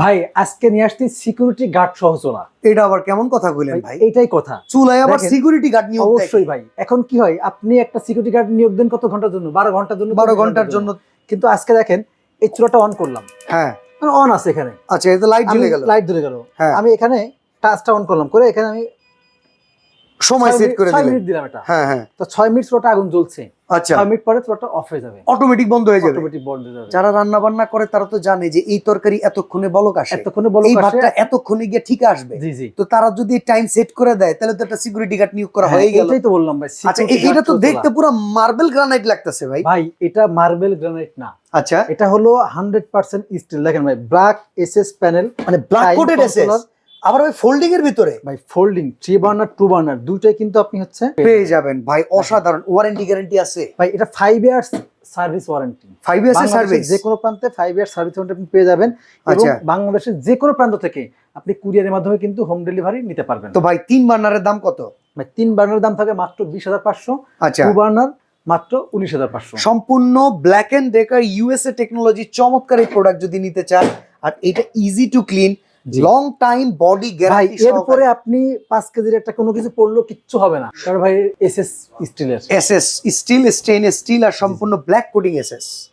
ভাই আজকে নিয়ে আসছি সিকিউরিটি গার্ড সহ চোলা। এটা আবার কেমন কথা কইলেন ভাই? এটাই কথা। চুলায় আবার দেখেন, সিকিউরিটি গার্ড নিয়োগ দেয়? অবশ্যই ভাই। এখন কি হয়, আপনি একটা সিকিউরিটি গার্ড নিয়োগ দেন কত ঘন্টার জন্য? 12 ঘন্টার জন্য, 12 ঘন্টার জন্য। কিন্তু আজকে দেখেন এই চুলাটা অন করলাম, হ্যাঁ অন আছে এখানে, আচ্ছা, এটা লাইট জ্বলে গেল, লাইট ধরে গেল। হ্যাঁ আমি এখানে টাচটা অন করলাম, করে এখানে আমি সময় সেট করে 6 দিলেন। মিনিট দিলাম এটা। হ্যাঁ হ্যাঁ তো 6 মিনিট চুলাটা আগুন জ্বলছে, আচ্ছা, 6 মিনিট পরে চুলাটা অফ হয়ে যাবে, অটোমেটিক বন্ধ হয়ে যাবে। অটোমেটিক বন্ধ হয়ে যাবে। যারা রান্না বান্না করে তারা তো জানে যে এই তরকারি এতক্ষণে বলক আসে, এতক্ষণে বলক এই আসে, ভাতটা এতক্ষণে গিয়ে ঠিক আসবে। জি জি। তো তারা যদি টাইম সেট করে দেয় তাহলে তো একটা সিকিউরিটি গার্ড নিয়োগ করা হয়ে গেল। এটাই তো বললাম ভাই। আচ্ছা, এটা তো দেখতে পুরো মার্বেল গ্রানাইট লাগতেছে ভাই। ভাই এটা মার্বেল গ্রানাইট না, আচ্ছা, এটা হলো 100% স্টিল। দেখেন ভাই, ব্ল্যাক এসএস প্যানেল, মানে ব্ল্যাক কোটেড এসএস, আবার ওই ফোল্ডিং এর ভিতরে ভাই ফোল্ডিং 3 বার্নার 2 বার্নার দুইটাই কিন্তু আপনি হচ্ছে পেয়ে যাবেন ভাই। অসাধারণ। ওয়ারেন্টি গ্যারান্টি আছে ভাই। এটা 5 ইয়ার্স সার্ভিস ওয়ারেন্টি, 5 ইয়ার্স এর সার্ভিস। যে কোনো প্রান্তে 5 ইয়ার্স সার্ভিস ওয়ারেন্টি আপনি পেয়ে যাবেন। এবং আচ্ছা, বাংলাদেশের যে কোনো প্রান্ত থেকে আপনি কুরিয়ারের মাধ্যমে কিন্তু হোম ডেলিভারি নিতে পারবেন। তো ভাই 3 বার্নারের দাম কত? ভাই 3 বার্নারের দাম থাকে মাত্র 20,500, আচ্ছা, 2 বার্নার মাত্র 19,500। সম্পূর্ণ black and Decker USA technology চমৎকার এই প্রোডাক্ট যদি নিতে চান, আর এটা easy to clean, long time body ভাই গ্যারান্টি। এরপরে আপনি 5 কেজির একটা কোনো কিছু পড়লো কিচ্ছু হবে না, কারণ ভাই এসএস স্টিলের, এসএস স্টিল, স্টেইনলেস স্টিল আর সম্পূর্ণ ব্ল্যাক কোটিং এসএস।